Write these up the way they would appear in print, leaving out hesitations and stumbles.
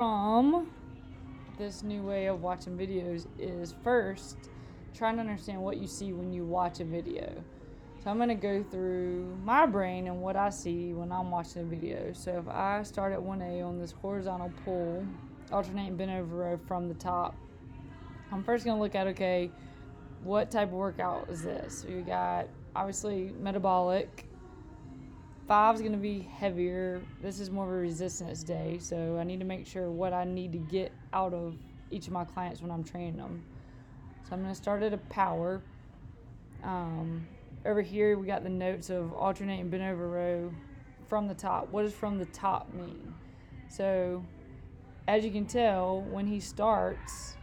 from this new way of watching videos is first trying to understand what you see when you watch a video. So I'm going to go through my brain and what I see when I'm watching a video. So if I start at 1A on this horizontal pull, alternating bent over row from the top, I'm first going to look at, okay, what type of workout is this? So you got obviously metabolic. 5 is going to be heavier. This is more of a resistance day, so I need to make sure what I need to get out of each of my clients when I'm training them. So I'm going to start at a power. Over here we got the notes of alternating bent over row from the top. What does from the top mean? So as you can tell, when he starts,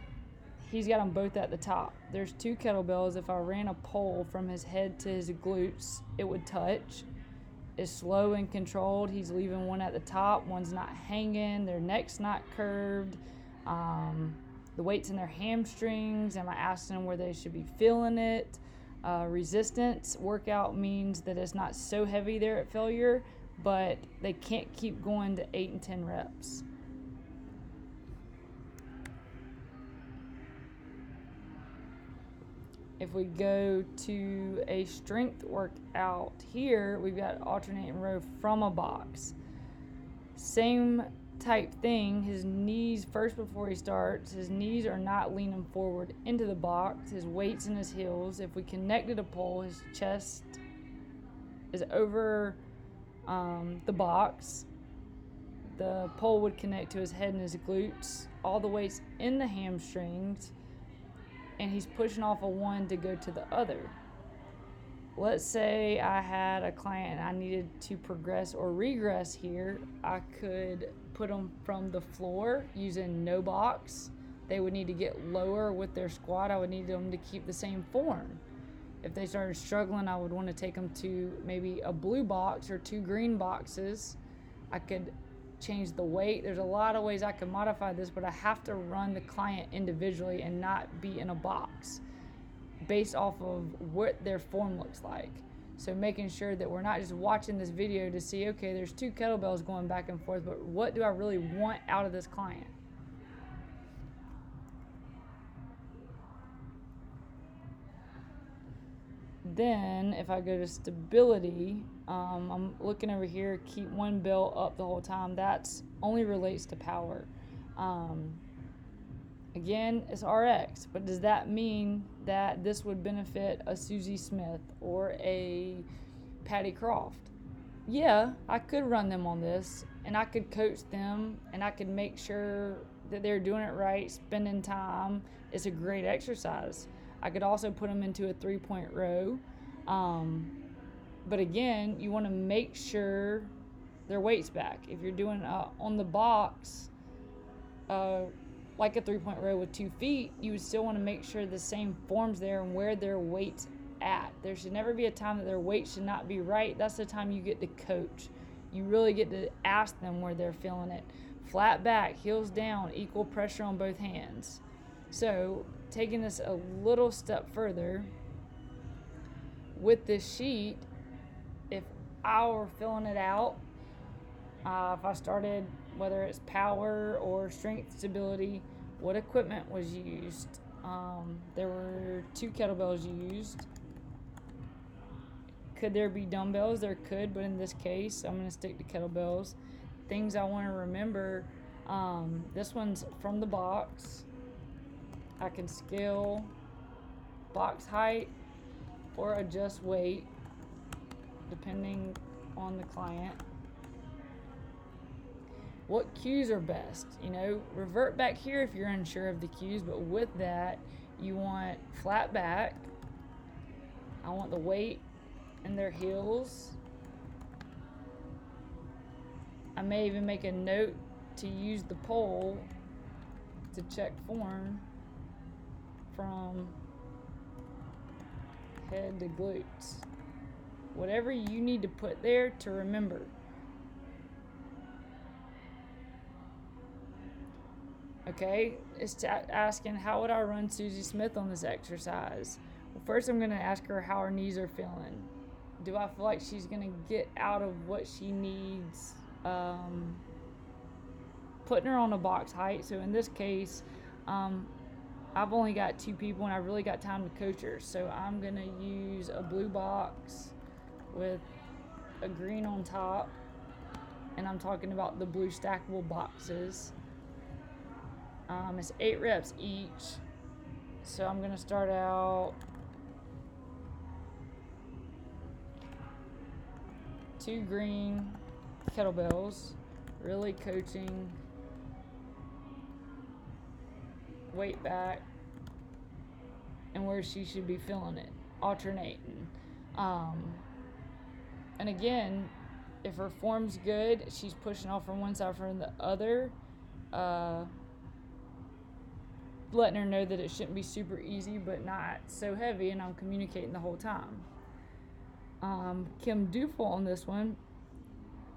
he's got them both at the top. There's 2 kettlebells. If I ran a pole from his head to his glutes, it would touch. Is slow and controlled. He's leaving one at the top, one's not hanging, their neck's not curved, the weight's in their hamstrings. Am I asking them where they should be feeling it? Resistance workout means that it's not so heavy there at failure, but they can't keep going to 8 and 10 reps. If we go to a strength workout here, we've got alternating row from a box. Same type thing. His knees, first before he starts, his knees are not leaning forward into the box. His weight's in his heels. If we connected a pole, his chest is over the box. The pole would connect to his head and his glutes. All the weight's in the hamstrings. And he's pushing off a one to go to the other. Let's say I had a client and I needed to progress or regress here. I could put them from the floor using no box. They would need to get lower with their squat. I would need them to keep the same form. If they started struggling, I would want to take them to maybe a blue box or 2 green boxes. I could change the weight. There's a lot of ways I can modify this, but I have to run the client individually and not be in a box based off of what their form looks like. So making sure that we're not just watching this video to see, okay, there's 2 kettlebells going back and forth, but what do I really want out of this client? Then if I go to stability, I'm looking over here, keep one bell up the whole time. That's only relates to power. Again, it's RX, but does that mean that this would benefit a Susie Smith or a Patty Croft? Yeah, I could run them on this, and I could coach them, and I could make sure that they're doing it right, spending time. It's a great exercise. I could also put them into a 3-point row. But again, you want to make sure their weight's back. If you're doing on the box, like a 3-point row with 2 feet, you would still want to make sure the same form's there and where their weight's at. There should never be a time that their weight should not be right. That's the time you get to coach. You really get to ask them where they're feeling it. Flat back, heels down, equal pressure on both hands. So taking this a little step further, with this sheet, if I were filling it out, if I started, whether it's power or strength stability, what equipment was used. There were 2 kettlebells used. Could there be dumbbells? There could, but in this case, I'm going to stick to kettlebells. Things I want to remember, this one's from the box. I can scale box height or adjust weight depending on the client. What cues are best? Revert back here if you're unsure of the cues, but with that, you want flat back. I want the weight in their heels. I may even make a note to use the pole to check form from head to glutes. Whatever you need to put there to remember. Okay, it's asking how would I run Susie Smith on this exercise? Well, first I'm going to ask her how her knees are feeling. Do I feel like she's going to get out of what she needs putting her on a box height. So in this case, I've only got 2 people and I really got time to coach her. So I'm gonna use a blue box with a green on top, and I'm talking about the blue stackable boxes. It's 8 reps each. So I'm gonna start out 2 green kettlebells, really coaching weight back and where she should be feeling it, alternating. And again, if her form's good, she's pushing off from one side from the other, letting her know that it shouldn't be super easy but not so heavy, and I'm communicating the whole time. Kim Dufel on this one,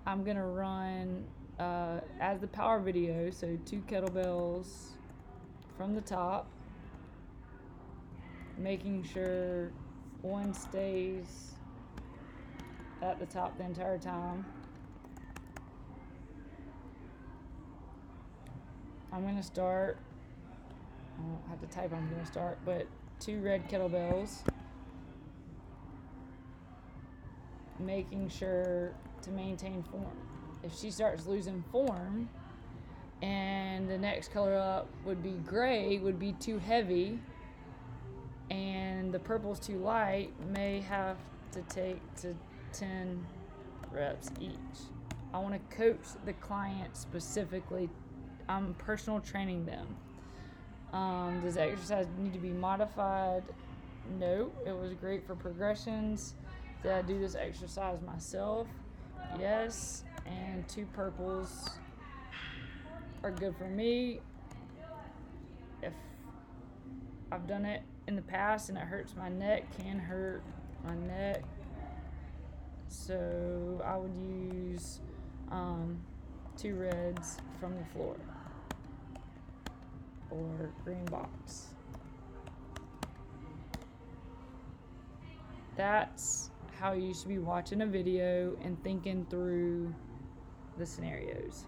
I'm gonna run as the power video, so 2 kettlebells from the top, making sure one stays at the top the entire time. I'm gonna start, I don't have to type I'm gonna start, but 2 red kettlebells, making sure to maintain form. If she starts losing form and the next color up would be gray, would be too heavy, and the purple's too light, may have to take to 10 reps each. I want to coach the client specifically. I'm personal training them. Does the exercise need to be modified? No. It was great for progressions. Did I do this exercise myself? Yes. And 2 purples are good for me. If I've done it in the past and it hurts my neck, can hurt my neck, so I would use 2 reds from the floor or green box. That's how you should be watching a video and thinking through the scenarios.